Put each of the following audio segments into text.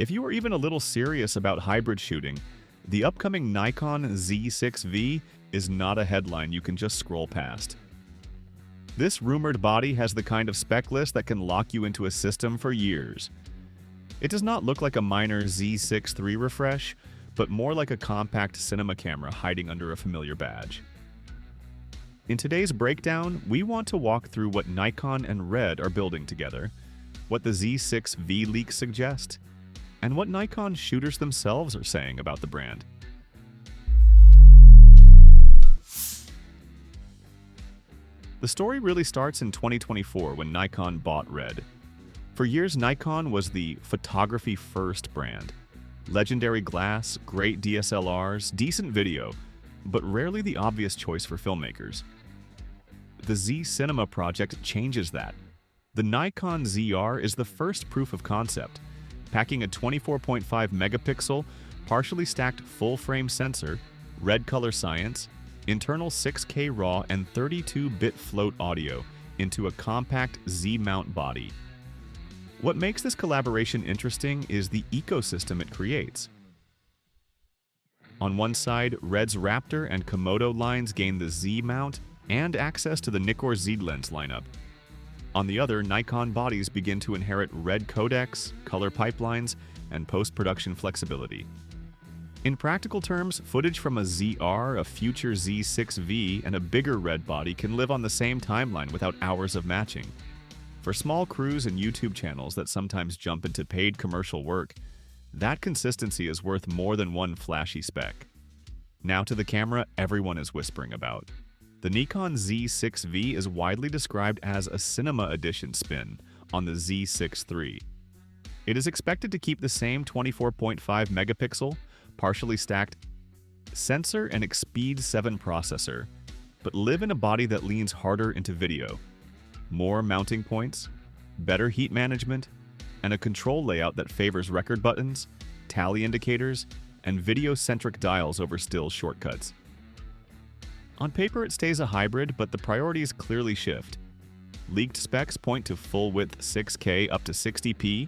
If you are even a little serious about hybrid shooting, the upcoming Nikon Z6V is not a headline you can just scroll past. This rumored body has the kind of spec list that can lock you into a system for years. It does not look like a minor Z6 III refresh, but more like a compact cinema camera hiding under a familiar badge. In today's breakdown, we want to walk through what Nikon and Red are building together, what the Z6V leaks suggest, and what Nikon shooters themselves are saying about the brand. The story really starts in 2024 when Nikon bought Red. For years, Nikon was the photography-first brand. Legendary glass, great DSLRs, decent video, but rarely the obvious choice for filmmakers. The Z Cinema project changes that. The Nikon ZR is the first proof of concept, packing a 24.5 megapixel, partially stacked full-frame sensor, red color science, internal 6K RAW and 32-bit float audio into a compact Z-mount body. What makes this collaboration interesting is the ecosystem it creates. On one side, Red's Raptor and Komodo lines gain the Z-mount and access to the Nikkor Z lens lineup. On the other, Nikon bodies begin to inherit Red codecs, color pipelines, and post-production flexibility. In practical terms, footage from a ZR, a future Z6V, and a bigger Red body can live on the same timeline without hours of matching. For small crews and YouTube channels that sometimes jump into paid commercial work, that consistency is worth more than one flashy spec. Now to the camera everyone is whispering about. The Nikon Z6V is widely described as a cinema edition spin on the Z6 III. It is expected to keep the same 24.5 megapixel, partially stacked sensor and Expeed 7 processor, but live in a body that leans harder into video. More mounting points, better heat management, and a control layout that favors record buttons, tally indicators, and video-centric dials over still shortcuts. On paper, it stays a hybrid, but the priorities clearly shift. Leaked specs point to full-width 6K up to 60p,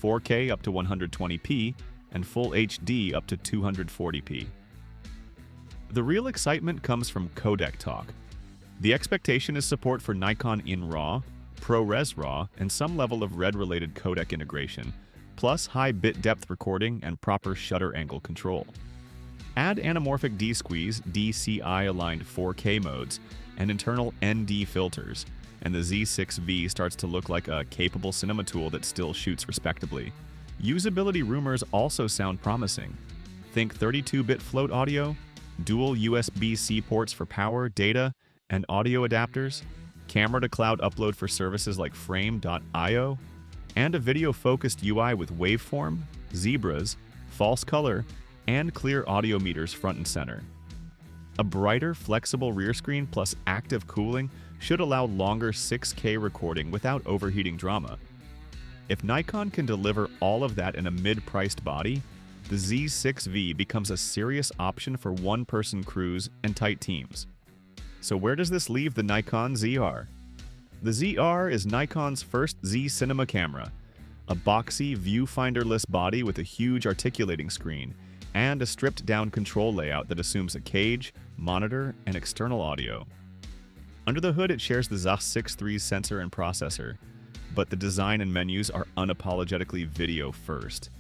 4K up to 120p, and Full HD up to 240p. The real excitement comes from codec talk. The expectation is support for Nikon in RAW, ProRes RAW, and some level of Red-related codec integration, plus high bit depth recording and proper shutter angle control. Add anamorphic D-squeeze, DCI-aligned 4K modes, and internal ND filters, and the Z6V starts to look like a capable cinema tool that still shoots respectably. Usability rumors also sound promising. Think 32-bit float audio, dual USB-C ports for power, data, and audio adapters, camera-to-cloud upload for services like Frame.io, and a video-focused UI with waveform, zebras, false color, and clear audio meters front and center. A brighter, flexible rear screen plus active cooling should allow longer 6K recording without overheating drama. If Nikon can deliver all of that in a mid-priced body, the Z6V becomes a serious option for one-person crews and tight teams. So where does this leave the Nikon ZR? The ZR is Nikon's first Z cinema camera, a boxy, viewfinder-less body with a huge articulating screen, and a stripped-down control layout that assumes a cage, monitor, and external audio. Under the hood, it shares the Z6 III sensor and processor, but the design and menus are unapologetically video-first.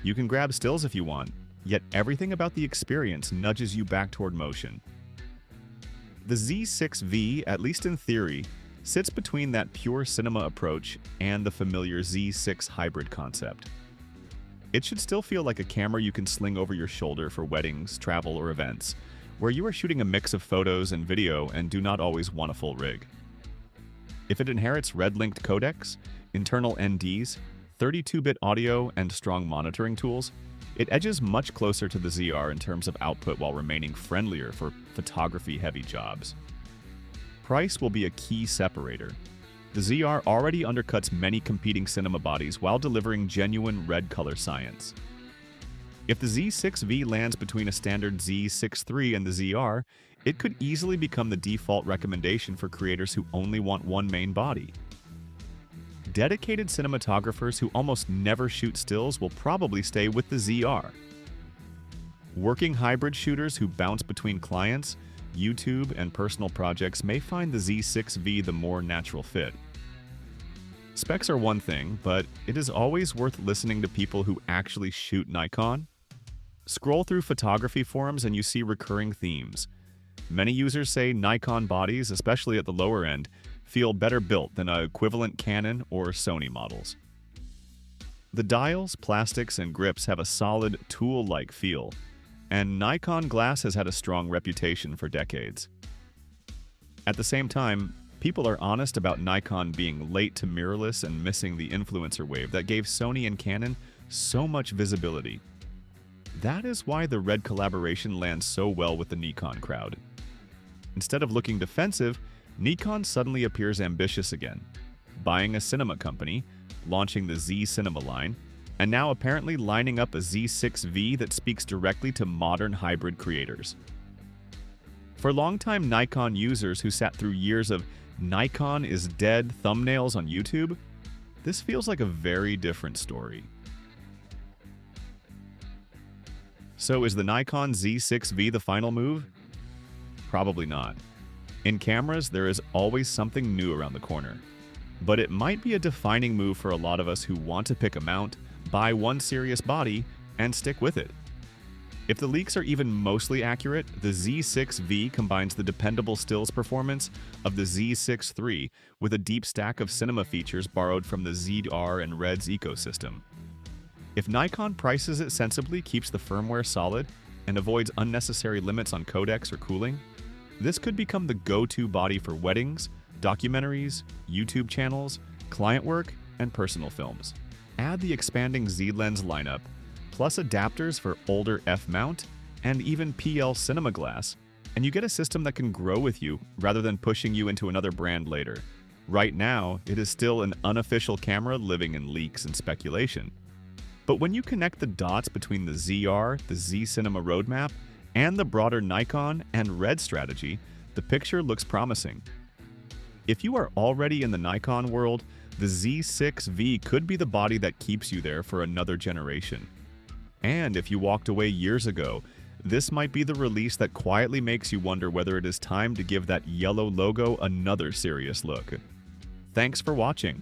You can grab stills if you want, yet everything about the experience nudges you back toward motion. The Z6V, at least in theory, sits between that pure cinema approach and the familiar Z6 hybrid concept. It should still feel like a camera you can sling over your shoulder for weddings, travel, or events, where you are shooting a mix of photos and video and do not always want a full rig. If it inherits Red-linked codecs, internal NDs, 32-bit audio, and strong monitoring tools, it edges much closer to the ZR in terms of output while remaining friendlier for photography-heavy jobs. Price will be a key separator. The ZR already undercuts many competing cinema bodies while delivering genuine red color science. If the Z6V lands between a standard Z6 III and the ZR, it could easily become the default recommendation for creators who only want one main body. dedicated cinematographers who almost never shoot stills will probably stay with the ZR. Working hybrid shooters who bounce between clients, YouTube, and personal projects may find the Z6 V the more natural fit. Specs are one thing, but it is always worth listening to people who actually shoot Nikon. Scroll through photography forums and you see recurring themes. Many users say Nikon bodies, especially at the lower end, feel better built than equivalent Canon or Sony models. The dials, plastics, and grips have a solid tool-like feel, and Nikon glass has had a strong reputation for decades. At the same time, people are honest about Nikon being late to mirrorless and missing the influencer wave that gave Sony and Canon so much visibility. That is why the Red collaboration lands so well with the Nikon crowd. Instead of looking defensive, Nikon suddenly appears ambitious again, buying a cinema company, launching the Z Cinema line, and now apparently lining up a Z6 V that speaks directly to modern hybrid creators. For longtime Nikon users who sat through years of Nikon is dead thumbnails on YouTube, this feels like a very different story. So is the Nikon Z6 V the final move? Probably not. In cameras, there is always something new around the corner. But it might be a defining move for a lot of us who want to pick a mount, buy one serious body, and stick with it. If the leaks are even mostly accurate, the Z6 V combines the dependable stills performance of the Z6 III with a deep stack of cinema features borrowed from the ZR and Red's ecosystem. If Nikon prices it sensibly, keeps the firmware solid, and avoids unnecessary limits on codecs or cooling, this could become the go-to body for weddings, documentaries, YouTube channels, client work, and personal films. Add the expanding Z-lens lineup, plus adapters for older F-mount, and even PL cinema glass, and you get a system that can grow with you rather than pushing you into another brand later. Right now, it is still an unofficial camera living in leaks and speculation. But when you connect the dots between the ZR, the Z Cinema roadmap, and the broader Nikon and Red strategy, the picture looks promising. If you are already in the Nikon world, the Z6 V could be the body that keeps you there for another generation. And if you walked away years ago, this might be the release that quietly makes you wonder whether it is time to give that yellow logo another serious look. Thanks for watching.